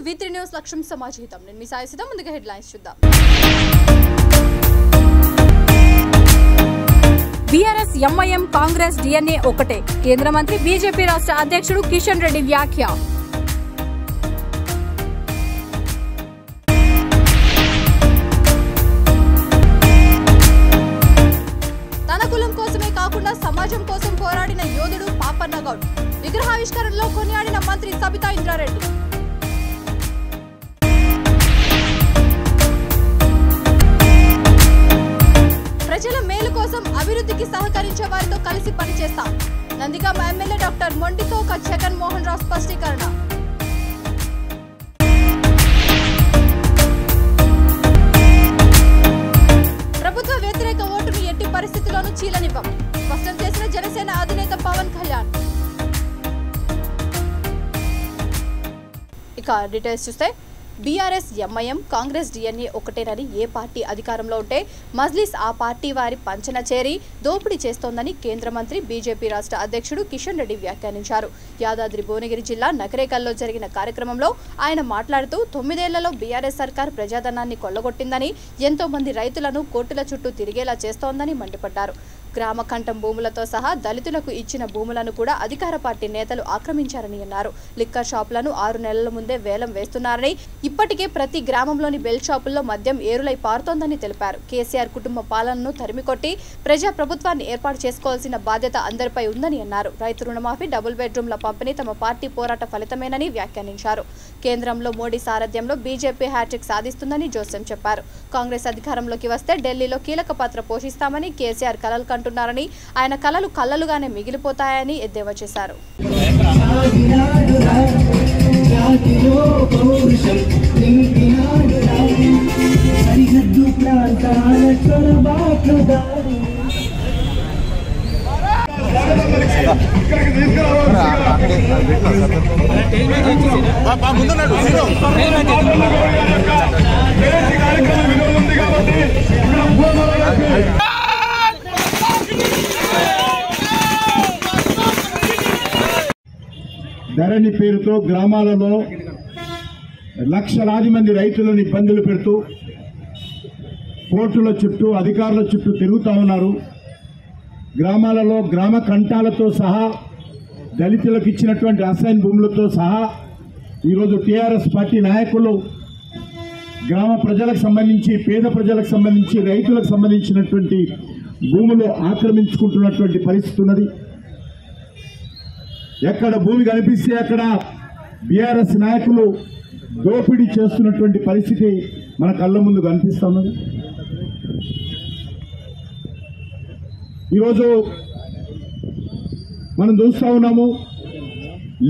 V3 news లక్ష్యం సమాజహితం. నేను మీ సాయి సిద్ధం. ముందుగా హెడ్లైన్స్ చూద్దాం. బీఆర్ఎస్ ఎంఐఎం కాంగ్రెస్ DNA ఒకటే. కేంద్ర మంత్రి బీజేపీ రాష్ట్ర అధ్యక్షుడు కిషన్ రెడ్డి వ్యాఖ్య. తన కులం కోసమే కాకుండా సమాజం కోసం పోరాడిన యోధుడు పాపన్న గౌడ్. విగ్రహావిష్కరణలో కొనియాడిన మంత్రి సబితా ఇంద్రారెడ్డి. ప్రజల మేలు కోసం అభివృద్ధికి సహకరించే వారితో కలిసి పనిచేస్తాం. Nandigama MLA doctor Mondithoka Jagan Mohan Rao స్పష్టీకరణ. ప్రభుత్వ వ్యతిరేక ఓటును ఎట్టి పరిస్థితుల్లోనూ చీలనివ్వం స్పష్టం చేసిన జనసేన అధినేత పవన్ కళ్యాణ్. ఇక డీటెయిల్స్ చూస్తే బీఆర్ఎస్ ఎంఐఎం కాంగ్రెస్ DNA ఒకటేనని ఏ పార్టీ అధికారంలో ఉంటే మజ్లిస్ ఆ పార్టీ వారి పంచన చేరి దోపిడీ చేస్తోందని కేంద్ర మంత్రి బీజేపీ రాష్ట్ర అధ్యక్షుడు కిషన్ రెడ్డి వ్యాఖ్యానించారు. యాదాద్రి భువనగిరి జిల్లా నకరేకల్లో జరిగిన కార్యక్రమంలో ఆయన మాట్లాడుతూ 9 ఏళ్లలో బీఆర్ఎస్ సర్కార్ ప్రజాధనాన్ని కొల్లగొట్టిందని, ఎంతో మంది రైతులను కోర్టుల చుట్టూ తిరిగేలా చేస్తోందని మండిపడ్డారు. గ్రామ కంఠం భూములతో సహా దళితులకు ఇచ్చిన భూములను కూడా అధికార పార్టీ నేతలు ఆక్రమించారని అన్నారు. లిక్కర్ షాపులను 6 నెలల ముందే వేలం వేస్తున్నారని, ఇప్పటికే ప్రతి గ్రామంలోని బెల్ షాపుల్లో మద్యం ఏరులై పారుతోందని తెలిపారు. కేసీఆర్ కుటుంబ పాలనను తరిమికొట్టి ప్రజా ప్రభుత్వాన్ని ఏర్పాటు చేసుకోవాల్సిన బాధ్యత అందరిపై ఉందని అన్నారు. రైతు రుణమాఫీ, డబుల్ బెడ్రూమ్ల పంపిణీ తమ పార్టీ పోరాట ఫలితమేనని వ్యాఖ్యానించారు. కేంద్రంలో మోడీ సారథ్యంలో బీజేపీ హ్యాట్రిక్ సాధిస్తుందని జోసెం చెప్పారు. కాంగ్రెస్ అధికారంలోకి వస్తే ఢిల్లీలో కీలక పాత్ర పోషిస్తామని కేసీఆర్ కలలు కంటున్నారని, ఆయన కలలు కల్లలుగానే మిగిలిపోతాయని ఎద్దేవా చేశారు. ధరణి పేరుతో గ్రామాలలో లక్షలాది మంది రైతులను ఇబ్బందులు పెడుతూ కోర్టుల చుట్టూ అధికారుల చుట్టూ తిరుగుతూ ఉన్నారు. గ్రామాలలో గ్రామ కంఠాలతో సహా దళితులకు ఇచ్చినటువంటి అసైన్ భూములతో సహా ఈరోజు టీఆర్ఎస్ పార్టీ నాయకులు గ్రామ ప్రజలకు సంబంధించి, పేద ప్రజలకు సంబంధించి, రైతులకు సంబంధించినటువంటి భూములు ఆక్రమించుకుంటున్నటువంటి పరిస్థితి ఉన్నది. ఎక్కడ భూమి కనిపిస్తే అక్కడ బీఆర్ఎస్ నాయకులు దోపిడీ చేస్తున్నటువంటి పరిస్థితి మన కళ్ళ ముందు కనిపిస్తున్నది. ఈరోజు మనం చూస్తూ ఉన్నాము,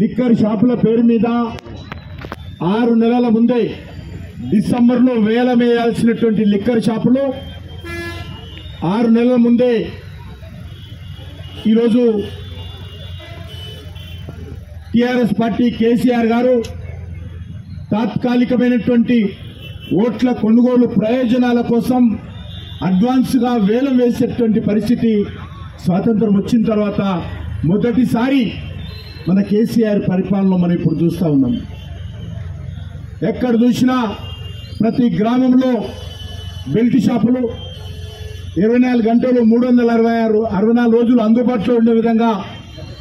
లిక్కర్ షాపుల పేరు మీద 6 నెలల ముందే డిసెంబర్లో వేలం వేయాల్సినటువంటి లిక్కర్ షాపులు 6 నెలల ముందే ఈరోజు టీఆర్ఎస్ పార్టీ కేసీఆర్ గారు తాత్కాలికమైనటువంటి ఓట్ల కొనుగోలు ప్రయోజనాల కోసం అడ్వాన్స్గా వేలం వేసేటువంటి పరిస్థితి స్వాతంత్రం వచ్చిన తర్వాత మొదటిసారి మన కేసీఆర్ పరిపాలనలో మనం ఇప్పుడు చూస్తూ ఉన్నాం. ఎక్కడ చూసినా ప్రతి గ్రామంలో బెల్ట్ షాపులు 24 గంటలు 364 రోజులు అందుబాటులో ఉండే విధంగా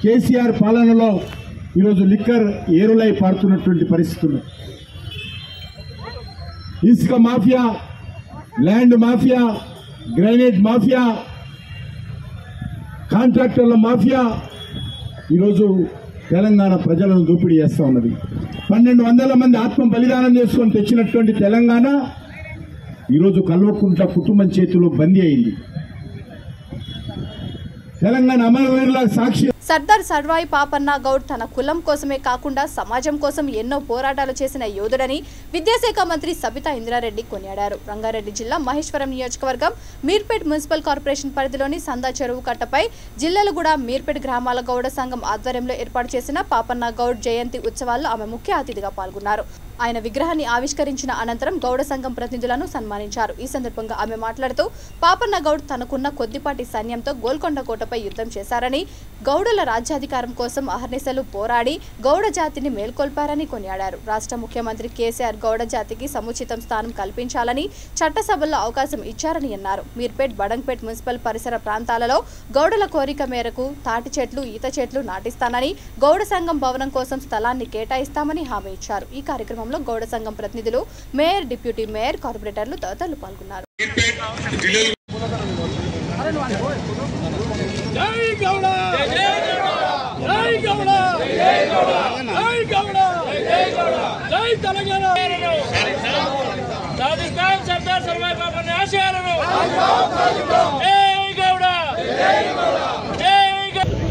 కేసీఆర్ పాలనలో ఈరోజు లిక్కర్ ఏరులై పారుతున్నటువంటి పరిస్థితులు. ఇసుక mafia, land mafia, granite mafia, కాంట్రాక్టర్ల మాఫియా ఈరోజు తెలంగాణ ప్రజలను దోపిడీ చేస్తూ ఉన్నది. 1200 మంది ఆత్మ బలిదానం చేసుకొని తెచ్చినటువంటి తెలంగాణ ఈరోజు కల్వకుంట్ల కుటుంబం చేతిలో బందీ అయింది. తెలంగాణ అమరవీరుల సాక్షి సర్దార్ సర్వాయి పాపన్న గౌడ్ తన కులం కోసమే కాకుండా సమాజం కోసం ఎన్నో పోరాటాలు చేసిన యోధుడని విద్యాశాఖ మంత్రి సబితా ఇంద్రారెడ్డి కొనియాడారు. రంగారెడ్డి జిల్లా మహేశ్వరం నియోజకవర్గం మీర్పేట్ మున్సిపల్ కార్పొరేషన్ పరిధిలోని సందా చెరువు కట్టపై జిల్లలగూడ మీర్పేట్ గ్రామాల గౌడ సంఘం ఆధ్వర్యంలో ఏర్పాటు చేసిన పాపన్న గౌడ్ జయంతి ఉత్సవాల్లో ఆమె ముఖ్య అతిథిగా పాల్గొన్నారు. ఆయన విగ్రహాన్ని ఆవిష్కరించిన అనంతరం గౌడ సంఘం ప్రతినిధులను సన్మానించారు. ఈ సందర్భంగా ఆమె మాట్లాడుతూ పాపన్న గౌడ్ తనకున్న కొద్దిపాటి సైన్యంతో గోల్కొండ కోటపై యుద్ధం చేశారని, గౌడుల గౌడుల రాజ్యాధికారం కోసం అహర్నిశలు పోరాడి గౌడ జాతిని మేల్కొల్పారని కొనియాడారు. రాష్ట్ర ముఖ్యమంత్రి కేసీఆర్ గౌడ జాతికి సముచితం స్థానం కల్పించాలని చట్టసభల్లో అవకాశం ఇచ్చారని అన్నారు. మీర్పేట్, బడంగ్పేట్ మున్సిపల్ పరిసర ప్రాంతాలలో గౌడుల కోరిక మేరకు తాటి చెట్లు, ఈత చెట్లు నాటిస్తానని, గౌడ సంఘం భవనం కోసం స్థలాన్ని కేటాయిస్తామని హామీ ఇచ్చారు. ఈ కార్యక్రమంలో గౌడ సంఘం ప్రతినిధులు, మేయర్, డిప్యూటీ మేయర్, కార్పొరేటర్లు తదితరులు పాల్గొన్నారు.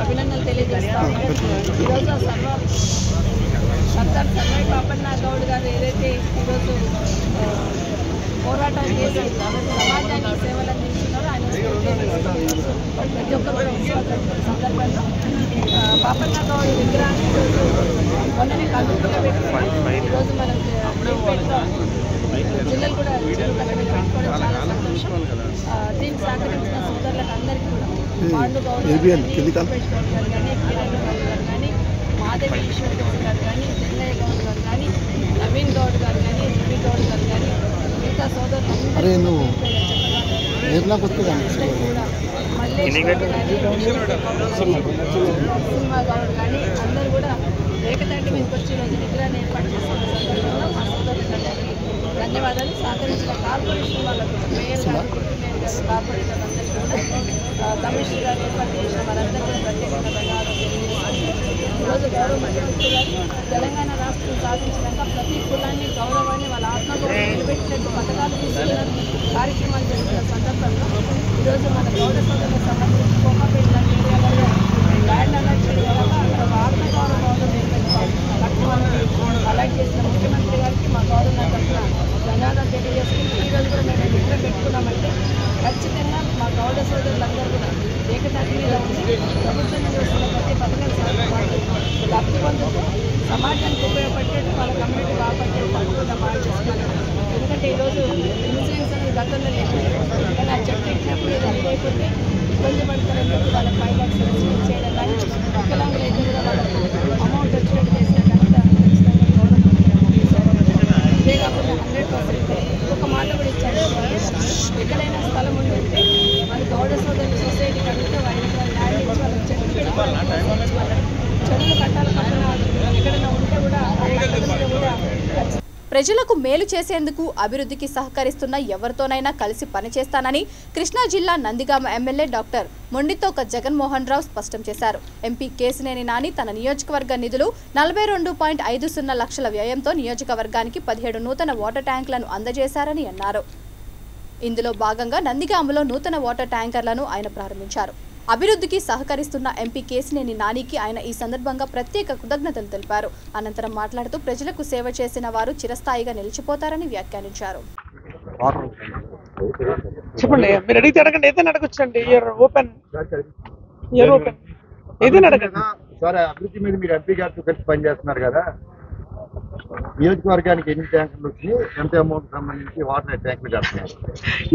అభినందనలు తెలియజేస్తాం. ఈరోజు సర్దార్ సర్వాయి పాపన్న గౌడ్ గారు ఏదైతే ఈరోజు పోరాటం చేసి సమాజానికి సేవలు అందిస్తున్నారో ఆయన ప్రతి ఒక్కరు సందర్భంలో పాపన్న గౌడ్ విగ్రహాన్ని మొన్ననే కలుపులో పెట్టుకుని ఈరోజు మనం జిల్లలు కూడా పెట్టుకోవడం చాలా సంతోషం. దీనికి సహకరించిన సోదరులకు అందరికీ కూడా పాండు గౌడ్ పెట్టుకోవడం కానీ, కిరణ్ గౌడ్ గారు కానీ, మాధవి ఈశ్వర్ గౌడ్ గారు కానీ, చెన్నయ్య గౌడ్ గారు కానీ, నవీన్ గౌడ్ గారు కానీ, రవి గౌడ్ గారు కానీ, మిగతా సోదరులు కూడా మల్లేష్ గౌడ్ కానీ, నరసింహ గౌడ్ కానీ అందరూ కూడా ఏకతాటి మీదకి వచ్చి రోజు విగ్రహాన్ని ఏర్పాటు చేసిన సందర్భంలో మా సోదరులందరికీ ధన్యవాదాలు. సహకరించిన కార్పొరేషన్ వాళ్ళకు, మేయర్ గారు, కార్పొరేటర్ అందరికీ కూడా, కమిషనర్ గారు ఏర్పాటు చేసిన వారందరూ కూడా ప్రత్యేకంగా ధన్యవాదాలు తెలియజేస్తున్నాను. ఈరోజు గౌరవ ముఖ్యమంత్రి గారు తెలంగాణ రాష్ట్రం సాధించినాక ప్రతి కులాన్ని, గౌరవాన్ని, వాళ్ళ ఆత్మగౌరవం నిలబెట్టినట్టు పథకాలు తీసుకున్న కార్యక్రమాలు జరుగుతున్న సందర్భంలో ఈరోజు మన గౌడ సోదరులకు సంబంధించి కోకాపేట లాంటి ఏరియాలలో ల్యాండ్ అలాట్ చేయడం వల్ల అక్కడ ఆత్మగౌరవం అలాట్ చేసిన ముఖ్యమంత్రి గారికి మా గౌరవ తరఫున ధన్యవాదాలు తెలియజేసుకుంటూ ఈరోజు కూడా మేము విగ్రహం పెట్టుకున్నామంటే ఖచ్చితంగా మా గౌడ సోదరులందరూ కూడా ఏకతాటి మీద ఉండి ప్రభుత్వం చేస్తున్న ప్రతి పథకాలు లబ్ధి పొందుతూ సమాజానికి ఉపయోగపడేట్టు, వాళ్ళ కమ్యూనిటీ బాగుపడేట్టు తప్పకుండా మార్చేస్తున్నారు. ఎందుకంటే ఈరోజు ఇన్సూరెన్స్ అనేది గతంలో లేదు, కానీ ఆ చెట్టు ఎక్కినప్పుడు ఇది అడిగైపోతే ఇబ్బంది పడతారని చెప్పి వాళ్ళకి 5 lakhs ఇన్సూరెన్స్ చేయడం కానీ, వికలాంగులు అయితే కూడా వాళ్ళకు అమౌంట్ వచ్చినట్టు చేసిన కనుక ఖచ్చితంగా గౌరవం ఇదే కాకుండా 100% ఒక మాట కూడా ఇచ్చారు. ఎక్కడైనా స్థలం ఉంటే వాళ్ళు గౌడ సోదరులు సొసైటీ కడిగితే వాళ్ళకి ల్యాండ్ ఇచ్చి వాళ్ళకి చెట్లు పెట్టుకోవాలి, చెరువులు కట్టాలి. ఎక్కడైనా ఉంటే కూడా ప్రజలకు మేలు చేసేందుకు, అభివృద్ధికి సహకరిస్తున్న ఎవరితోనైనా కలిసి పనిచేస్తానని కృష్ణా జిల్లా నందిగామ ఎమ్మెల్యే డాక్టర్ మొండితోక జగన్మోహన్ రావు స్పష్టం చేశారు. ఎంపీ కేశినేని నాని తన నియోజకవర్గ నిధులు 42.50 లక్షల వ్యయంతో నియోజకవర్గానికి 17 నూతన వాటర్ ట్యాంకులను అందజేశారని అన్నారు. ఇందులో భాగంగా నందిగామలో నూతన వాటర్ ట్యాంకర్లను ఆయన ప్రారంభించారు. అభివృద్ధికి సహకరిస్తున్న ఎంపీ కేశినేని నానికి ఆయన ఈ సందర్భంగా ప్రత్యేక కృతజ్ఞతలు తెలిపారు. అనంతరం మాట్లాడుతూ ప్రజలకు సేవ చేసిన వారు చిరస్థాయిగా నిలిచిపోతారని వ్యాఖ్యానించారు. చెప్పండి, మీరు అడిగితే అడగండి, ఏదైనా అడగొచ్చండి. ఇయర్ ఓపెన్ ఏదైనా అడగండి. సార్, అభివృద్ధి మీద మీరు ఎంపీ గారితో కలిసి పనిచేస్తున్నారు కదా, నియోజకవర్గానికి ఎన్ని ట్యాంకులు వచ్చి ఎంత అమౌంట్ సంబంధించి వాటర్ ట్యాంకులు కడుతున్నారు?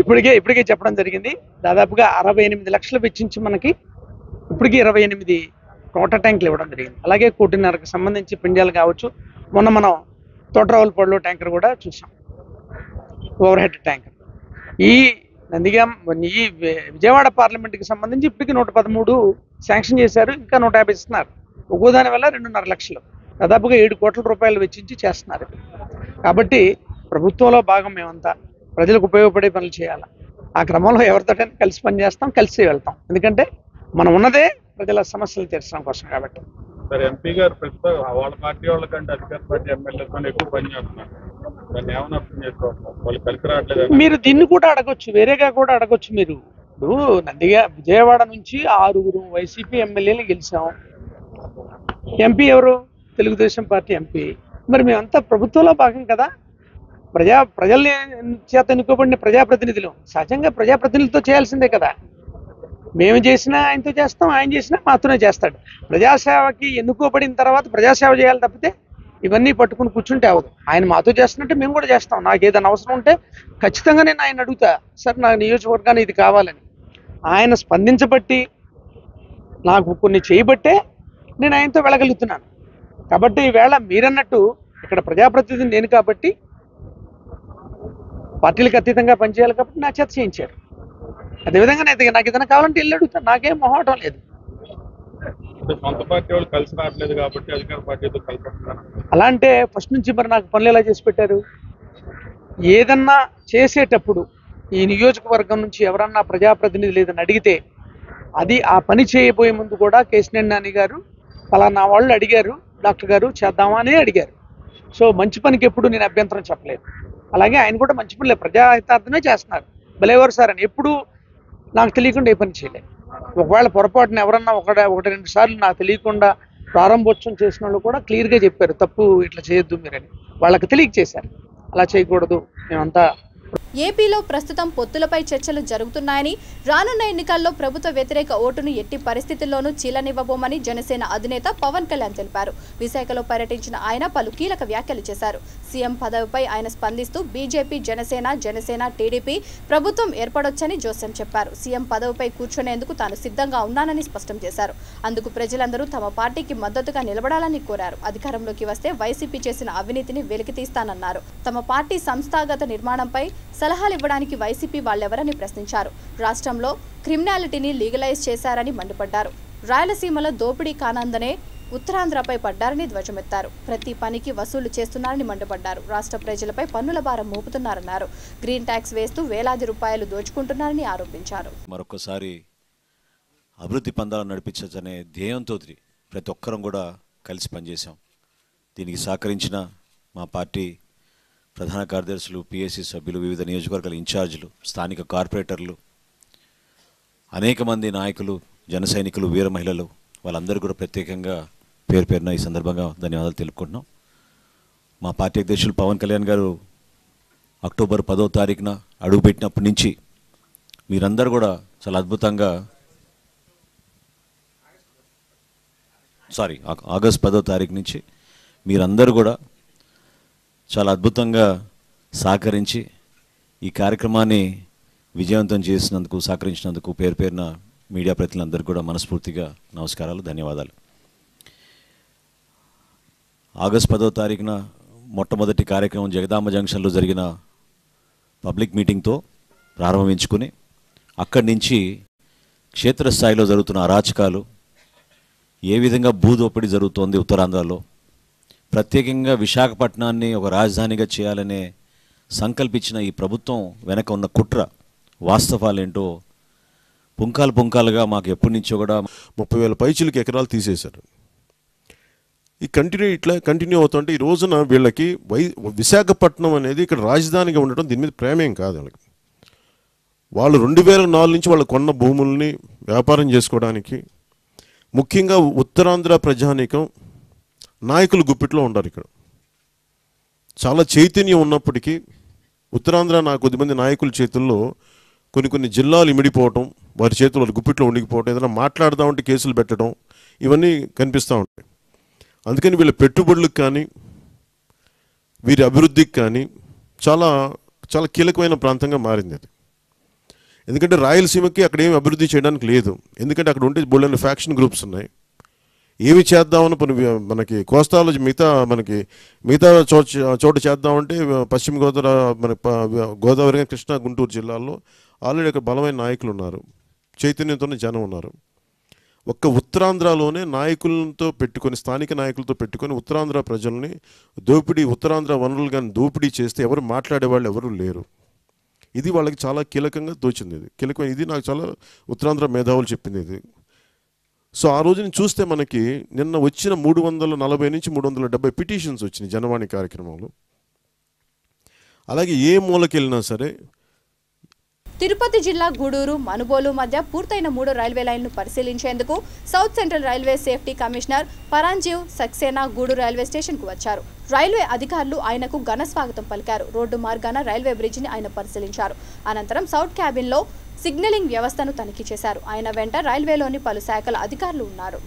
ఇప్పటికే చెప్పడం జరిగింది. దాదాపుగా 68 లక్షలు వెచ్చించి మనకి ఇప్పటికీ 28 వాటర్ ట్యాంకులు ఇవ్వడం జరిగింది. అలాగే 1.5 సంబంధించి పిండాలు కావచ్చు. మొన్న మనం తోటరావులపాడులో ట్యాంకర్ కూడా చూసాం, ఓవర్ హెడ్ ట్యాంకర్. ఈ ఈ విజయవాడ పార్లమెంట్కి సంబంధించి ఇప్పటికీ 113 శాంక్షన్ చేశారు. ఇంకా 150 ఇస్తున్నారు. ఒక్కో దాని వల్ల 2.5 లక్షలు, దాదాపుగా 7 కోట్ల రూపాయలు వెచ్చించి చేస్తున్నారు. కాబట్టి ప్రభుత్వంలో భాగం మేమంతా ప్రజలకు ఉపయోగపడే పనులు చేయాలి. ఆ క్రమంలో ఎవరితోటైనా కలిసి పనిచేస్తాం, కలిసి వెళ్తాం. ఎందుకంటే మనం ఉన్నదే ప్రజల సమస్యలు తీర్చడం కోసం. కాబట్టి సార్, ఎంపీ గారు ప్రస్తుతం వాళ్ళ పార్టీ వాళ్ళకంటే అధికార పార్టీ ఎమ్మెల్యేతో ఎక్కువ పని చేస్తున్నారు. దాన్ని ఏమైనా అర్థం చేసుకోవట్లేదు, వాళ్ళు కలిసి రావట్లేదు. మీరు దీన్ని కూడా అడగొచ్చు, వేరేగా కూడా అడగొచ్చు. మీరు ఇప్పుడు విజయవాడ నుంచి 6 వైసీపీ ఎమ్మెల్యేలు గెలిచాం. ఎంపీ ఎవరు? Telugu Desam party MP. మరి మేమంతా ప్రభుత్వంలో భాగం కదా, ప్రజల చేత ఎన్నుకోబడిన ప్రజాప్రతినిధులు. సహజంగా ప్రజాప్రతినిధులతో చేయాల్సిందే కదా. మేము చేసినా ఆయనతో చేస్తాం, ఆయన చేసినా మాతోనే చేస్తాడు. ప్రజాసేవకి ఎన్నుకోబడిన తర్వాత ప్రజాసేవ చేయాలి తప్పితే ఇవన్నీ పట్టుకుని కూర్చుంటే అవ్వదు. ఆయన మాతో చేస్తున్నట్టే మేము కూడా చేస్తాం. నాకు ఏదైనా అవసరం ఉంటే ఖచ్చితంగా నేను ఆయన అడుగుతా, సార్ నా నియోజకవర్గాన్ని ఇది కావాలని. ఆయన స్పందించబట్టి నాకు కొన్ని చేయబట్టే నేను ఆయనతో వెళ్ళగలుగుతున్నాను. కాబట్టి ఈవేళ మీరన్నట్టు ఇక్కడ ప్రజాప్రతినిధి నేను కాబట్టి పార్టీలకు అతీతంగా పనిచేయాలి కాబట్టి నా చేత చేయించారు. అదేవిధంగా నాకు ఏదైనా కావాలంటే వెళ్ళి అడుగుతాను, నాకేం మొహమాటం లేదు. సొంత పార్టీ వాళ్ళు కలిసి రావట్లేదు కాబట్టి అధికార పార్టీతో కలిసి వస్తున్నారు. అలా అంటే ఫస్ట్ నుంచి మరి నాకు పనులు ఎలా చేసి పెట్టారు? ఏదన్నా చేసేటప్పుడు ఈ నియోజకవర్గం నుంచి ఎవరన్నా ప్రజాప్రతినిధులు ఏదన్నా అడిగితే అది ఆ పని చేయబోయే ముందు కూడా కేశినేని నాని గారు పలానా వాళ్ళు అడిగారు, డాక్టర్ గారు చేద్దామా అని అడిగారు. సో మంచి పనికి ఎప్పుడు నేను అభ్యంతరం చెప్పలేదు. అలాగే ఆయన కూడా మంచి పనులే ప్రజాహితార్థమే చేస్తున్నారు. భలేవారు సార్ అని ఎప్పుడు నాకు తెలియకుండా ఏ పని చేయలేదు. ఒకవేళ పొరపాటున ఎవరన్నా ఒకటి రెండు సార్లు నాకు తెలియకుండా ప్రారంభోత్సవం చేసిన వాళ్ళు కూడా క్లియర్గా చెప్పారు, తప్పు ఇట్లా చేయొద్దు మీరని. వాళ్ళకి తెలియచేశారు, అలా చేయకూడదు, మేమంతా. ఏపీలో ప్రస్తుతం పొత్తులపై చర్చలు జరుగుతున్నాయని, రానున్న ఎన్నికల్లో ప్రభుత్వ వ్యతిరేక ఓటును ఎట్టి పరిస్థితుల్లోనూ చీలనివ్వబోమని జనసేన అధినేత పవన్ కళ్యాణ్ తెలిపారు. విశాఖలో పర్యటించిన ఆయన పలు కీలక వ్యాఖ్యలు చేశారు. సీఎం పదవిపై ఆయన స్పందిస్తూ బీజేపీ, జనసేన, టీడీపీ ప్రభుత్వం ఏర్పడొచ్చని జోసెం చెప్పారు. సీఎం పదవిపై కూర్చునేందుకు తాను సిద్ధంగా ఉన్నానని స్పష్టం చేశారు. అందుకు ప్రజలందరూ తమ పార్టీకి మద్దతుగా నిలబడాలని కోరారు. అధికారంలోకి వస్తే వైసీపీ చేసిన అవినీతిని వెలికితీస్తానన్నారు. తమ పార్టీ సంస్థాగత నిర్మాణంపై సలహాలు ఇవ్వడానికి వైసీపీ వాళ్ళెవరని ప్రశ్నించారు. రాష్ట్రంలో క్రిమినాలిటీని లీగలైజ్ చేశారని మండిపడ్డారు. రాయలసీమలో దోపిడీ కానందనే ఉత్తరాంధ్రపై పడ్డారని ధ్వజమెత్తారు. ప్రతి పనికి వసూలు చేస్తున్నారని మండిపడ్డారు. రాష్ట్ర ప్రజలపై పన్నుల భారం మోపుతున్నారన్నారు. గ్రీన్ ట్యాక్స్ వేస్తూ వేలాది రూపాయలు దోచుకుంటున్నారని ఆరోపించారు. మరొకసారి అభివృద్ధి పందాలను నడిపించనే ధ్యేయంతో ప్రతి ఒక్కరం కూడా కలిసి పనిచేశాం. దీనికి సహకరించిన మా పార్టీ ప్రధాన కార్యదర్శులు, పిఎస్సి సభ్యులు, వివిధ నియోజకవర్గాల ఇన్ఛార్జీలు, స్థానిక కార్పొరేటర్లు, అనేక మంది నాయకులు, జన సైనికులు, వీర మహిళలు, వాళ్ళందరూ కూడా ప్రత్యేకంగా పేరు పేరున ఈ సందర్భంగా ధన్యవాదాలు తెలుపుకుంటున్నాం. మా పార్టీ అధ్యక్షులు పవన్ కళ్యాణ్ గారు అక్టోబర్ 10వ తారీఖున అడుగుపెట్టినప్పటి నుంచి మీరందరూ కూడా చాలా అద్భుతంగా ఆగస్ట్ 10వ తారీఖు నుంచి మీరందరూ కూడా చాలా అద్భుతంగా సహకరించి ఈ కార్యక్రమాన్ని విజయవంతం చేసినందుకు, సహకరించినందుకు పేరు పేరున మీడియా ప్రతినిధులందరికీ కూడా మనస్ఫూర్తిగా నమస్కారాలు, ధన్యవాదాలు. ఆగస్ట్ 10వ తారీఖున మొట్టమొదటి కార్యక్రమం జగదాంబ జంక్షన్లో జరిగిన పబ్లిక్ మీటింగ్తో ప్రారంభించుకుని అక్కడి నుంచి క్షేత్రస్థాయిలో జరుగుతున్న అరాచకాలు, ఏ విధంగా భూదోపిడీ జరుగుతోంది ఉత్తరాంధ్రలో, ప్రత్యేకంగా విశాఖపట్నాన్ని ఒక రాజధానిగా చేయాలనే సంకల్పించిన ఈ ప్రభుత్వం వెనక ఉన్న కుట్ర వాస్తవాలేంటో పుంకాలుగా మాకు ఎప్పటి నుంచో కూడా 30,000 పైచిలకు ఎకరాలు తీసేశారు. ఈ ఇట్లా కంటిన్యూ అవుతుంటే ఈ రోజున వీళ్ళకి విశాఖపట్నం అనేది ఇక్కడ రాజధానిగా ఉండటం దీని మీద ప్రేమేం కాదు వాళ్ళకి. వాళ్ళు 2004 నుంచి వాళ్ళు కొన్న భూముల్ని వ్యాపారం చేసుకోవడానికి, ముఖ్యంగా ఉత్తరాంధ్ర ప్రజానీకం నాయకులు గుప్పిట్లో ఉంటారు. ఇక్కడ చాలా చైతన్యం ఉన్నప్పటికీ ఉత్తరాంధ్ర కొద్దిమంది నాయకుల చేతుల్లో కొన్ని జిల్లాలు ఇమిడిపోవటం, వారి చేతుల్లో గుప్పిట్లో ఉండిపోవటం, ఏదైనా మాట్లాడదామంటే కేసులు పెట్టడం, ఇవన్నీ కనిపిస్తూ ఉంటాయి. అందుకని వీళ్ళ పెట్టుబడులకు కానీ వీరి అభివృద్ధికి కానీ చాలా చాలా కీలకమైన ప్రాంతంగా మారింది అది. ఎందుకంటే రాయలసీమకి అక్కడ ఏమి అభివృద్ధి చేయడానికి లేదు. ఎందుకంటే అక్కడ ఉంటే బోల్డెన్ ఫ్యాక్షన్ గ్రూప్స్ ఉన్నాయి. ఏమి చేద్దామని మనకి కోస్తాలో మిగతా చోట చేద్దామంటే పశ్చిమ గోదావరి కృష్ణా గుంటూరు జిల్లాల్లో ఆల్రెడీ అక్కడ బలమైన నాయకులు ఉన్నారు, చైతన్యంతోనే జనం ఉన్నారు. ఒక్క ఉత్తరాంధ్రలోనే నాయకులతో పెట్టుకొని, స్థానిక నాయకులతో పెట్టుకొని ఉత్తరాంధ్ర ప్రజల్ని ఉత్తరాంధ్ర వనరులు కానీ దోపిడీ చేస్తే ఎవరు మాట్లాడేవాళ్ళు ఎవరు లేరు. ఇది వాళ్ళకి చాలా కీలకంగా తోచింది. ఇది నాకు చాలా ఉత్తరాంధ్ర మేధావులు చెప్పింది ఇది. సో ఆ రోజుని చూస్తే మనకి నిన్న వచ్చిన 340 నుంచి 370 పిటిషన్స్ వచ్చినాయి జనవాణి కార్యక్రమంలో. అలాగే ఏ మూలకెళ్ళినా సరే తిరుపతి జిల్లా గూడూరు, మనుబోలు మధ్య పూర్తయిన 3 రైల్వే లైన్లు పరిశీలించేందుకు south central railway safety commissioner Paranjeev Saxena Gudur railway స్టేషన్కు వచ్చారు. రైల్వే అధికారులు ఆయనకు ఘన స్వాగతం పలికారు. రోడ్డు మార్గాన రైల్వే బ్రిడ్జిని ఆయన పరిశీలించారు. అనంతరం సౌత్ క్యాబిన్లో సిగ్నలింగ్ వ్యవస్థను తనిఖీ చేశారు. ఆయన వెంట రైల్వేలోని పలు శాఖల అధికారులు ఉన్నారు.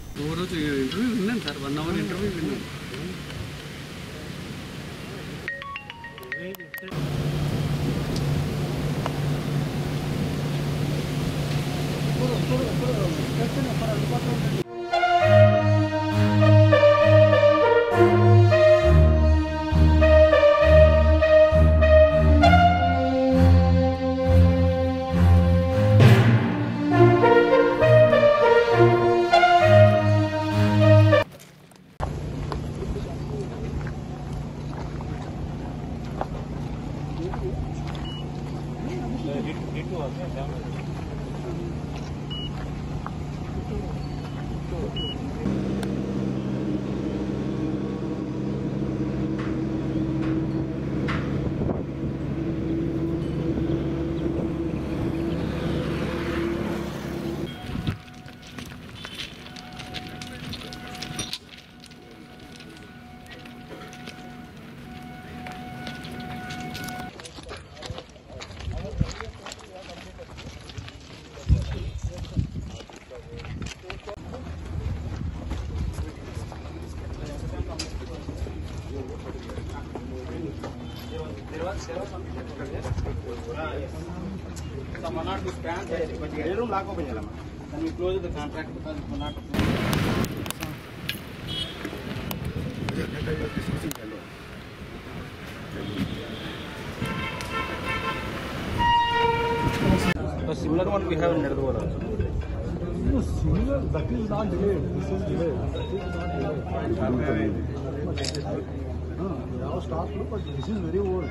Similar one we have in Nedadwara. No, similar, that is not delayed. This is delayed. That is not delayed. We have stopped, but this is very old.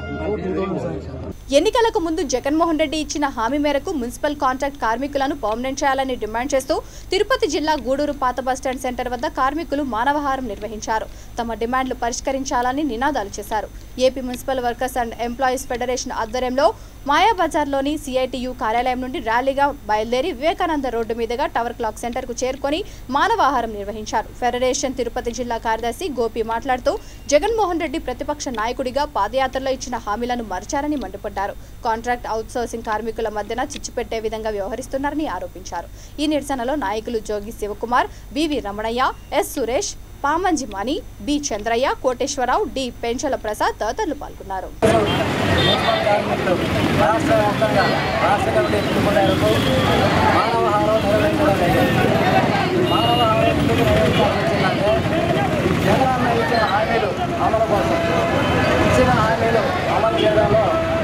Before 2007. ఎన్నికలకు ముందు జగన్మోహన్ రెడ్డి ఇచ్చిన హామీ మేరకు మున్సిపల్ కాంట్రాక్ట్ కార్మికులను పర్మనెంట్ చేయాలని demand చేస్తూ తిరుపతి జిల్లా గూడూరు పాత బస్టాండ్ సెంటర్ వద్ద కార్మికులు మానవహారం నిర్వహించారు. తమ డిమాండ్లు పరిష్కరించాలని నినాదాలు చేశారు. AP municipal workers and employees federation ఆధ్వర్యంలో మాయాబజార్లోని సిఐటియు కార్యాలయం నుండి ర్యాలీగా బయలుదేరి వివేకానంద రోడ్డు మీదుగా టవర్ క్లాక్ సెంటర్కు చేరుకొని మానవాహారం నిర్వహించారు. ఫెడరేషన్ తిరుపతి జిల్లా కార్యదర్శి గోపి మాట్లాడుతూ జగన్మోహన్ రెడ్డి ప్రతిపక్ష నాయకుడిగా పాదయాత్రలో ఇచ్చిన హామీలను మర్చారని మండిపడ్డారు. కాంట్రాక్ట్ అవుట్సోర్సింగ్ కార్మికుల మధ్యన చిచ్చుపెట్టే విధంగా వ్యవహరిస్తున్నారని ఆరోపించారు. ఈ నిరసనలో నాయకులు జోగి శివకుమార్, వివి రమణయ్య, ఎస్ సురేష్, పామంజి మణి, బి చంద్రయ్య, కోటేశ్వరరావు, డి పెంచల ప్రసాద్ తదితరులు పాల్గొన్నారు.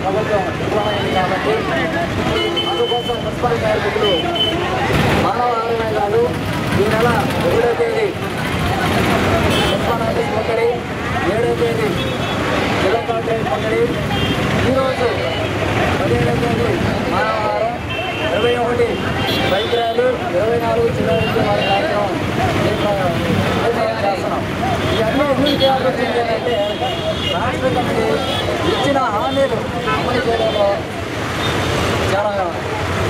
ప్రభుత్వం విఫలమైంది కాబట్టి అందుకోసం మున్సిపల్ కార్మికులు మానవహారమే కాదు ఈ నెల 1వ తేదీ మున్సిపల్ ఆఫీస్ ముట్టడి, 7వ తేదీ జిల్లా కలెక్టరేట్ ముట్టడి, ఈరోజు 15వ తేదీ మానవహారం, 21 బైక్ ర్యాలీ, 24 చివరి వారి కార్యక్రమం చేస్తున్నాం. ఇవన్నీ ఎందుకు చేయాల్సి వచ్చింది అంటే రాష్ట్ర కమిటీ ఇచ్చిన హామీలు అమలు చేయడంలో చాలా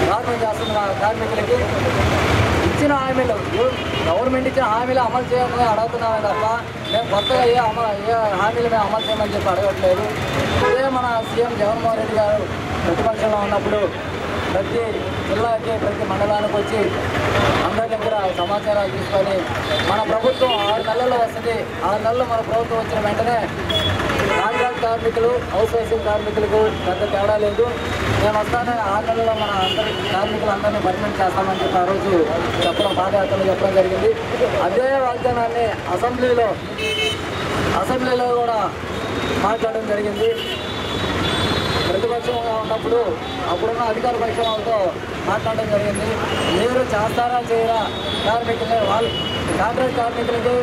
దారుణం చేస్తున్న కార్మికులకి ఇచ్చిన హామీలు గవర్నమెంట్ ఇచ్చిన హామీలు అమలు చేయాలని అడుగుతున్నామే తప్ప మేము కొత్తగా ఏ హామీలు మేము అమలు చేయమని చెప్పి అడగట్లేదు. ఇదే మన సీఎం జగన్మోహన్ రెడ్డి గారు ప్రతిపక్షంలో ఉన్నప్పుడు ప్రతి జిల్లాకి ప్రతి మండలానికి వచ్చి అందరి దగ్గర సమాచారాలు తీసుకొని మన ప్రభుత్వం 6 నెలల్లో వస్తుంది. 6 నెలలు మన ప్రభుత్వం వచ్చిన వెంటనే కాంట్రాక్ట్ కార్మికులు, అవుట్సోర్సింగ్ కార్మికులకు పెద్ద తేడా లేదు. మేము వస్తానే 6 నెలల్లో మన అందరి కార్మికులందరినీ పర్మనెంట్ చేస్తామని చెప్పి ఆ రోజు చెప్పడం, పాదయాత్రలో చెప్పడం జరిగింది. అదే వాగ్దానాన్ని అసెంబ్లీలో కూడా మాట్లాడడం జరిగింది. ప్రతిపక్షంగా ఉన్నప్పుడు అప్పుడున్న అధికార పక్షంతో మాట్లాడడం జరిగింది. మీరు చేస్తారా చేయరా కార్మికులే, వాళ్ళు కాంట్రాక్ట్ కార్మికులకి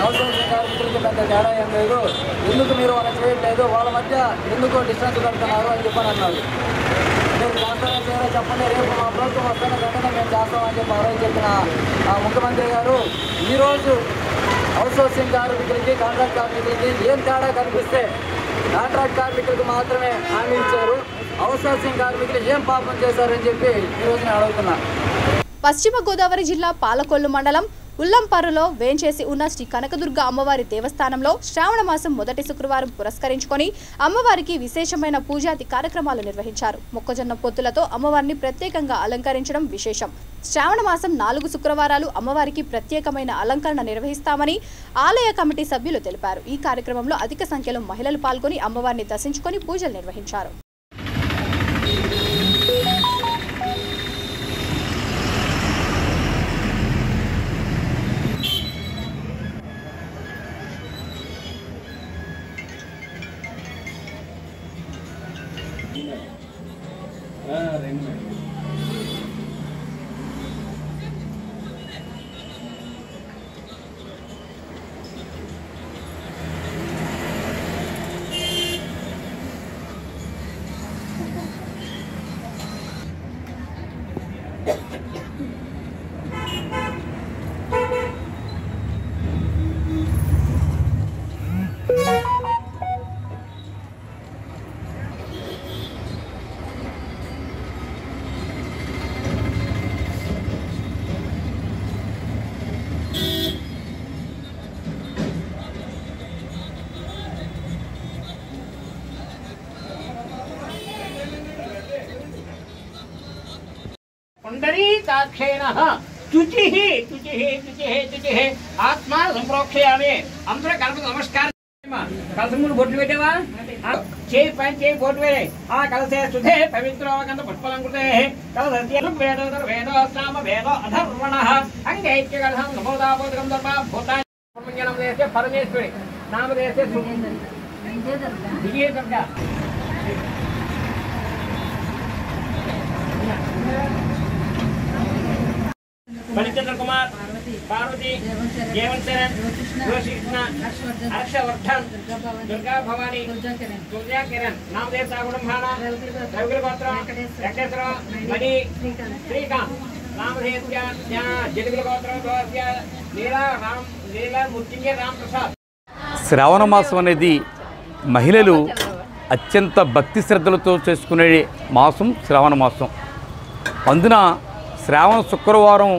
అవుట్సోర్సింగ్ కార్మికులకి పెద్ద తేడా ఏం లేదు, ఎందుకు మీరు వాళ్ళని చేయట్లేదు, వాళ్ళ మధ్య ఎందుకు డిస్టెన్స్ పెడుతున్నారు అని చెప్పని అన్నారు. మీరు చేస్తారా చేయరా చెప్పండి, రేపు మా ప్రభుత్వం వస్తున్న వెంటనే మేము చేస్తామని చెప్పి ఆ రోజు చెప్పిన ముఖ్యమంత్రి గారు ఈరోజు అవుట్సోర్సింగ్ కార్మికులకి కాంట్రాక్ట్ కార్మికులకి ఏం తేడా కనిపిస్తే కాంట్రాక్ట్ కార్మికులకు మాత్రమే హామీ ఇచ్చారు, అవుట్సోర్సింగ్ కార్మికులు ఏం పాపం చేశారని చెప్పి ఈ రోజు నేను అడుగుతున్నా. పశ్చిమ గోదావరి జిల్లా పాలకొల్లు మండలం ఉల్లంపర్రులో వేంచేసి ఉన్న శ్రీ కనకదుర్గ అమ్మవారి దేవస్థానంలో శ్రావణ మాసం మొదటి శుక్రవారం పురస్కరించుకొని అమ్మవారికి విశేషమైన పూజాది కార్యక్రమాలు నిర్వహించారు. మొక్కజొన్న పొత్తులతో అమ్మవారిని ప్రత్యేకంగా అలంకరించడం విశేషం. శ్రావణ మాసం 4 శుక్రవారాలు అమ్మవారికి ప్రత్యేకమైన అలంకరణ నిర్వహిస్తామని ఆలయ కమిటీ సభ్యులు తెలిపారు. ఈ కార్యక్రమంలో అధిక సంఖ్యలో మహిళలు పాల్గొని అమ్మవారిని దర్శించుకొని పూజలు నిర్వహించారు. पुंडरीकाक्षेणः शुचिः शुचिः शुचिः शुचिः आत्मा संप्रोक्षयामि अंतर कल्प नमस्कार कलसमूल बोट పెట్టేవా చేయి పైన చేయి బోట్ వేరే ఆ కలసే సుధే పవిత్రోగంత పుష్పలంకృతే కలసస్య వేదోస్నామ వేదో అధర్వణః అంగైక్య కలసం నమోదాపోదకం ధర్మ భూతాని పుణ్యనం దేశే పరమేశ్వరి నామదేశే విజయ దుర్గా मणिचंद्र कुमार पार्वती जेवन शरण जोशी कृष्ण हर्षवर्धन दुर्गा भवानी दुर्गा किरण नामदेव सागुणम भाना रविकुल गोत्र वेंकटेश्वर मणि श्रीकांत नामदेव जलकुल गोत्र दोस्या लीला मुत्तिंगे राम प्रसाद శ్రావణ మాసం అనేది మహిళలు అత్యంత భక్తి శ్రద్ధలతో చేసుకునే మాసం శ్రావణ మాసం. అందున శ్రావణ శుక్రవారం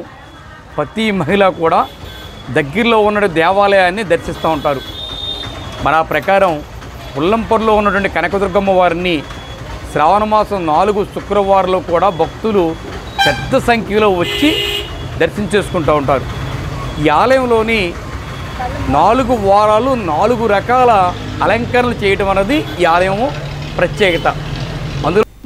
ప్రతి మహిళ కూడా దగ్గరలో ఉన్న దేవాలయాన్ని దర్శిస్తూ ఉంటారు. మన ప్రకారం ఉల్లంపూర్లో ఉన్నటువంటి కనకదుర్గమ్మ వారిని శ్రావణ మాసం 4 శుక్రవారాలు కూడా భక్తులు పెద్ద సంఖ్యలో వచ్చి దర్శించేసుకుంటూ ఉంటారు. ఈ ఆలయంలోని 4 వారాలు 4 రకాల అలంకరణలు చేయడం అనేది ఈ ఆలయం ప్రత్యేకత.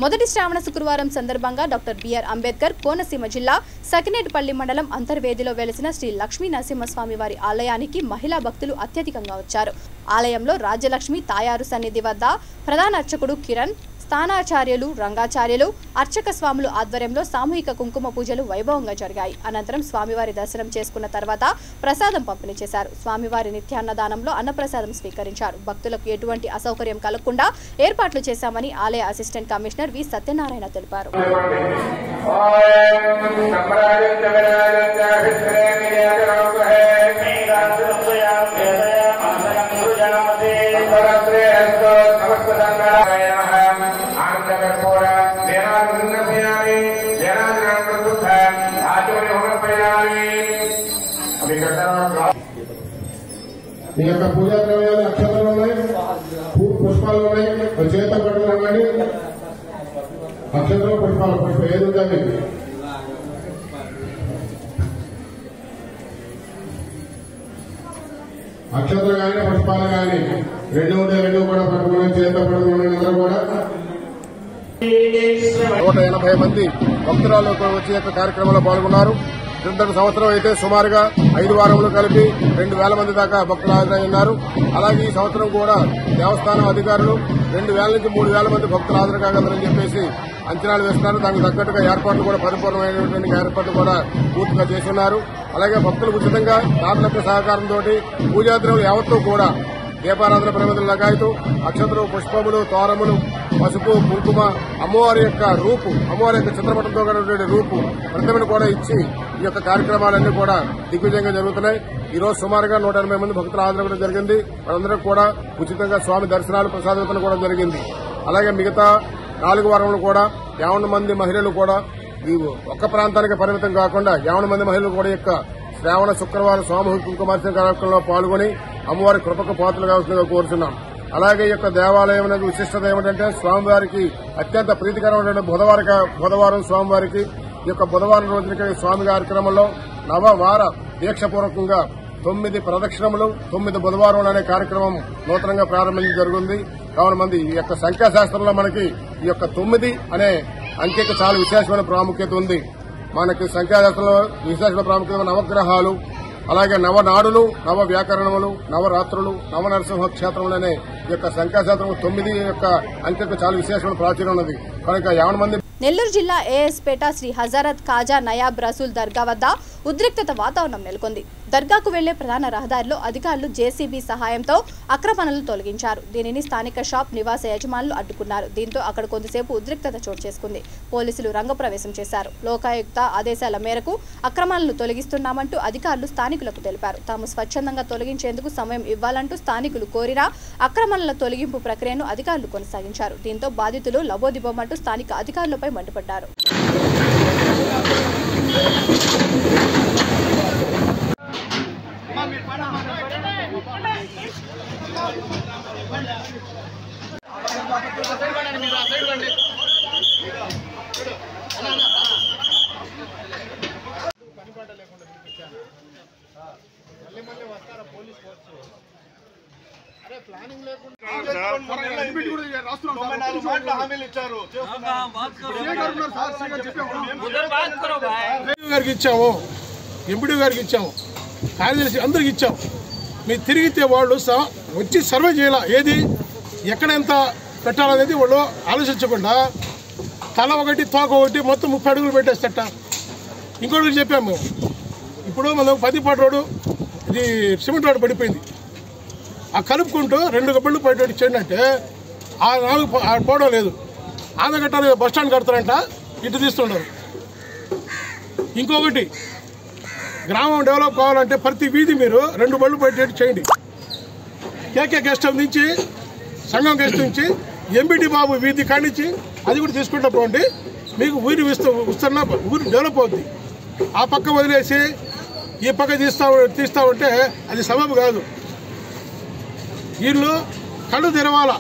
మొదటి శ్రావణ శుక్రవారం సందర్భంగా డాక్టర్ బిఆర్ అంబేద్కర్ కోనసీమ జిల్లా సకినేటిపల్లి మండలం అంతర్వేదిలో వెలిసిన శ్రీ లక్ష్మీ నరసింహస్వామి వారి ఆలయానికి మహిళా భక్తులు అత్యధికంగా వచ్చారు. ఆలయంలో రాజ్యలక్ష్మి తాయారు సన్నిధి వద్ద ప్రధాన అర్చకుడు కిరణ్, స్థానాచార్యులు రంగాచార్యులు, అర్చక స్వాములు ఆధ్వర్యంలో సామూహిక కుంకుమ పూజలు వైభవంగా జరిగాయి. అనంతరం స్వామివారి దర్శనం చేసుకున్న తర్వాత ప్రసాదం పంపిణీ చేశారు. స్వామివారి నిత్యాన్నదానంలో అన్నప్రసాదం స్వీకరించారు. భక్తులకు ఎటువంటి అసౌకర్యం కలగకుండా ఏర్పాట్లు చేశామని ఆలయ అసిస్టెంట్ కమిషనర్ వి సత్యనారాయణ తెలిపారు. మీ యొక్క పూజా ద్రవ్యాలు అక్షతలు ఉన్నాయి, పుష్పాలు ఉన్నాయి, చేత పట్టులు ఉన్నాయి, అక్షతలు పుష్పం ఏది ఉందండి. అక్షతలు కానీ పుష్పాలు కానీ 2 కూడా పట్టుకుని చేత పట్టుకుని అందరూ కూడా 180 మంది భక్తురాలు వచ్చే యొక్క కార్యక్రమంలో పాల్గొన్నారు. క్రిందటి సంవత్సరం అయితే సుమారుగా 5 వారములు కలిపి 2,000 మంది దాకా భక్తులు హాజరయ్యారు. అలాగే ఈ సంవత్సరం కూడా దేవస్థానం అధికారులు 2,000 నుంచి 3,000 మంది భక్తులు హాజరు కాగలరని చెప్పేసి అంచనాలు వేస్తున్నారు. దానికి తగ్గట్టుగా ఏర్పాట్లు కూడా పరిపూర్ణమైనటువంటి ఏర్పాట్లు కూడా పూర్తిగా చేస్తున్నారు. అలాగే భక్తులకు ఉచితంగా దాతల సహకారంతో పూజాద్రవులు యావత్తూ కూడా దీపారాధన ప్రమిదలు లగాయతూ అక్షతలు, పుష్పములు, తోరములు, పసుపు, కుంకుమ, అమ్మవారి యొక్క రూపు, అమ్మవారి యొక్క చిత్రపటంతో కూడినటువంటి రూపు ప్రతిమను కూడా ఇచ్చి ఈ యొక్క కార్యక్రమాలన్నీ కూడా దిగ్విజయంగా జరుగుతున్నాయి. ఈ రోజు సుమారుగా 180 మంది భక్తులు హాజరవ్వడం జరిగింది. వాళ్ళందరూ కూడా ఉచితంగా స్వామి దర్శనాలు, ప్రసాదం కూడా జరిగింది. అలాగే మిగతా 4 వారములు కూడా 50 మంది మహిళలు కూడా ఈ ఒక్క ప్రాంతానికి పరిమితం కాకుండా 50 మంది మహిళలు కూడా యొక్క శ్రావణ శుక్రవారం సామూహిక కుంకుమార్చన కార్యక్రమంలో పాల్గొని అమ్మవారి కృపకు పాత్రలు కావాల్సిందిగా కోరుతున్నాం. అలాగే ఈ యొక్క దేవాలయం అనేది విశిష్టత ఏమిటంటే స్వామివారికి అత్యంత ప్రీతికరమైన బుధవారం స్వామివారికి ఈ యొక్క బుధవారం రోజున స్వామి కార్యక్రమంలో నవవార దీక్షపూర్వకంగా 9 ప్రదక్షిణములు 9 బుధవారం అనే కార్యక్రమం నూతనంగా ప్రారంభించడం జరిగింది. కావున మంది ఈ యొక్క సంఖ్యాశాస్త్రంలో మనకి ఈ యొక్క 9 అనే అంకెకి చాలా విశేషమైన ప్రాముఖ్యత ఉంది. మనకి సంఖ్యాశాస్త్రంలో విశేషమైన ప్రాముఖ్యత నవగ్రహాలు, అలాగే నవనాడులు, నవ వ్యాకరణములు, నవరాత్రులు, నవనరసింహ క్షేత్రములనే ఈ యొక్క సంఖ్యాశాస్త్రం 9 యొక్క అంకెకు చాలా విశేషమైన ప్రాచుర్యం ఉన్నది. కనుక 50 మంది నెల్లూరు జిల్లా ఏఎస్పేట శ్రీ హజరత్ ఖాజా నయాబ్ రసూల్ దర్గా వద్ద ఉద్రిక్తత వాతావరణం నెలకొంది. దర్గాకు వెళ్లే ప్రధాన రహదారిలో అధికారులు జేసీబీ సహాయంతో అక్రమణలు తొలగించారు. దీనిని స్థానిక షాప్ నివాస యజమానులు అడ్డుకున్నారు. దీంతో అక్కడ కొంతసేపు ఉద్రిక్తత చోటు చేసుకుంది. పోలీసులు రంగప్రవేశం చేశారు. లోకాయుక్త ఆదేశాల మేరకు అక్రమణలను తొలగిస్తున్నామంటూ అధికారులు స్థానికులకు తెలిపారు. తాము స్వచ్ఛందంగా తొలగించేందుకు సమయం ఇవ్వాలంటూ స్థానికులు కోరినా అక్రమణల తొలగింపు ప్రక్రియను అధికారులు కొనసాగించారు. దీంతో బాధితులు లబోదిబోమంటూ స్థానిక అధికారులపై మండిపడ్డారు. గారికి ఇచ్చాము, ఎంపీడీ గారికి ఇచ్చాము, కార్యదర్శి అందరికి ఇచ్చాము. మీరు తిరిగితే వాళ్ళు వచ్చి సర్వే చేయాల, ఏది ఎక్కడ ఎంత పెట్టాలనేది వాళ్ళు ఆలోచించకుండా తల ఒకటి తోక ఒకటి మొత్తం 30 అడుగులు పెట్టేస్తట. ఇంకోటి చెప్పాము మేము, ఇప్పుడు మనం 10 పాట రోడ్డు ఇది సిమెంట్ రోడ్డు పడిపోయింది. ఆ కలుపుకుంటూ 2 గబ్బళ్ళు పడి చేయండి అంటే ఆ 4 పోవడం లేదు. ఆంధ్రగట్టాలు బస్ స్టాండ్ కడతారంట, ఇటు తీస్తున్నారు. ఇంకొకటి గ్రామం డెవలప్ కావాలంటే ప్రతి వీధి మీరు 2 బళ్ళు పెట్టేట్టు చేయండి. కేకే గెస్ట్ హౌస్ నుంచి సంఘం గెస్ట్ నుంచి ఎంబీటీ బాబు వీధి కానించి అది కూడా తీసుకుంటూ పోండి. మీకు ఊరి విస్తరణ ఊరి డెవలప్ అవుద్ది. ఆ పక్క వదిలేసి ఈ పక్క తీస్తా ఉంటే అది సబబు కాదు. వీళ్ళు కళ్ళు తెరవాల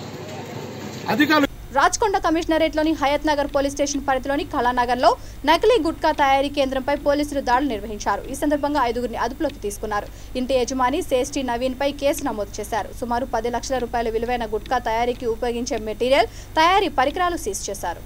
అధికారులు. రాచకొండ కమిషనరేట్లోని హయత్ నగర్ పోలీస్ స్టేషన్ పరిధిలోని కళానగర్లో నకిలీ గుట్కా తయారీ కేంద్రంపై పోలీసులు దాడులు నిర్వహించారు. ఈ సందర్భంగా 5గురిని అదుపులోకి తీసుకున్నారు. ఇంటి యజమాని సేస్టి నవీన్పై కేసు నమోదు చేశారు. సుమారు 10 లక్షల రూపాయల విలువైన గుట్కా తయారీకి ఉపయోగించే మెటీరియల్, తయారీ పరికరాలు సీజ్ చేశారు.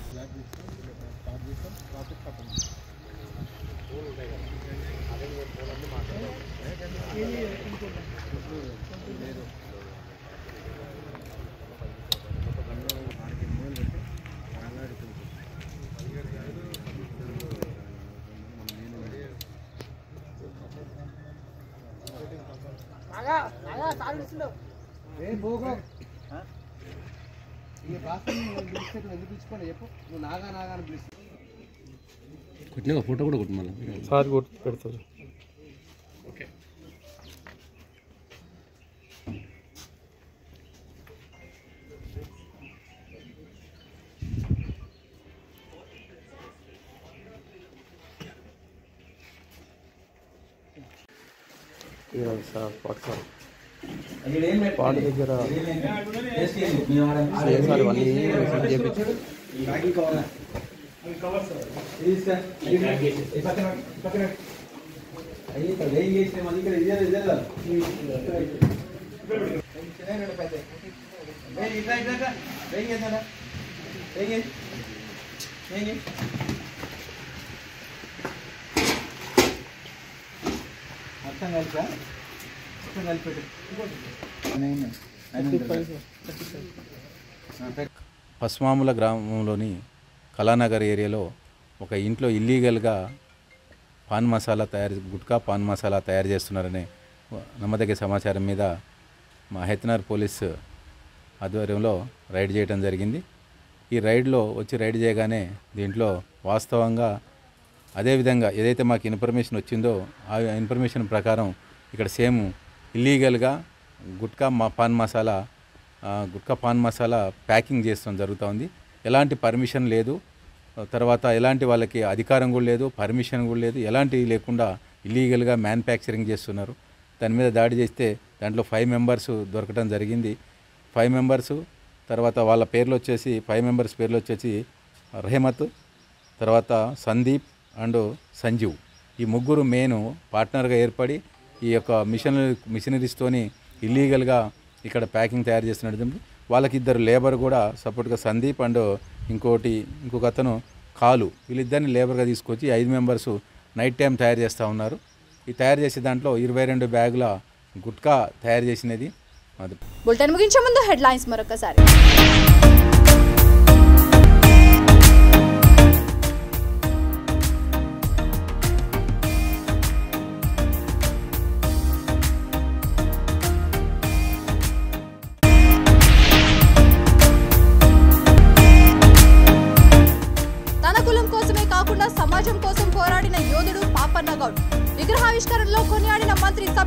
ఫోటో కూడా కొట్టు మళ్ళీ సార్ పెడతారు. సార్ పాట దగ్గర ఇవన్నీ చేయించారు. పస్మాముల గ్రామంలోని కళానగర్ ఏరియాలో ఒక ఇంట్లో ఇల్లీగల్గా గుట్కా పాన్ మసాలా తయారు చేస్తున్నారనే నమ్మదగ్గ సమాచారం మీద మా హెత్నగర్ పోలీస్ ఆధ్వర్యంలో రైడ్ చేయడం జరిగింది. ఈ రైడ్లో రైడ్ చేయగానే దీంట్లో వాస్తవంగా అదేవిధంగా ఏదైతే మాకు ఇన్ఫర్మేషన్ వచ్చిందో ఆ ఇన్ఫర్మేషన్ ప్రకారం ఇక్కడ సేమ్ ఇల్లీగల్గా గుట్కా పాన్ మసాలా ప్యాకింగ్ చేస్తాం జరుగుతూ ఉంది. ఎలాంటి పర్మిషన్ లేదు, తర్వాత ఎలాంటి వాళ్ళకి అధికారం కూడా లేదు, పర్మిషన్ కూడా లేదు, ఎలాంటివి లేకుండా ఇల్లీగల్గా మ్యానుఫ్యాక్చరింగ్ చేస్తున్నారు. దాని మీద దాడి చేస్తే దాంట్లో 5 మెంబర్స్ దొరకడం జరిగింది. 5 మెంబర్స్ తర్వాత వాళ్ళ పేర్లు వచ్చేసి 5 మెంబర్స్ పేర్లు వచ్చేసి రెహమత్, తర్వాత సందీప్ అండ్ సంజీవ్. ఈ ముగ్గురు మెయిన్ పార్ట్నర్గా ఏర్పడి ఈ యొక్క మిషనరీస్తోని ఇల్లీగల్గా ఇక్కడ ప్యాకింగ్ తయారు చేస్తున్నట్టు. వాళ్ళకి 2 లేబర్ కూడా సపోర్ట్గా సందీప్ అండ్ ఇంకొక అతను కాలు, వీళ్ళిద్దరిని లేబర్గా తీసుకొచ్చి 5 మెంబర్స్ నైట్ టైం తయారు చేస్తూ ఉన్నారు. ఈ తయారు చేసే దాంట్లో 22 బ్యాగుల గుట్కా తయారు చేసినది. బులెటిన్ ముగించే ముందు హెడ్లైన్స్ మరొకసారి.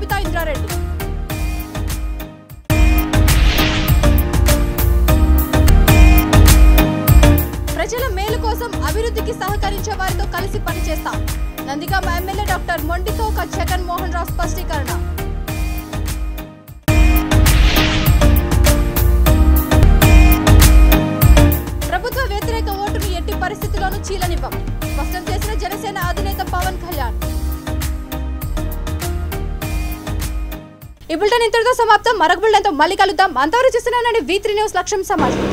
సబితా ఇంద్రారెడ్డి. ప్రజల మేలు కోసం అభివృద్ధికి సహకరించే వారితో కలిసి పనిచేస్తాం. Nandigama MLA doctor Mondithoka Jagan Mohan Rao స్పష్టీకరణ. ప్రభుత్వ వ్యతిరేక ఓటును ఎట్టి పరిస్థితుల్లోనూ చీలనివ్వం స్పష్టం చేసిన జనసేన అధినేత పవన్ కళ్యాణ్. ఈ బులెటిన్ ఇంతటితో సమాప్తం. మరొక బులెటిన్తో మళ్ళీ కలుద్దాం. అంతవరకు చూస్తున్నానండి V3 న్యూస్ లక్ష్యం సమాజం.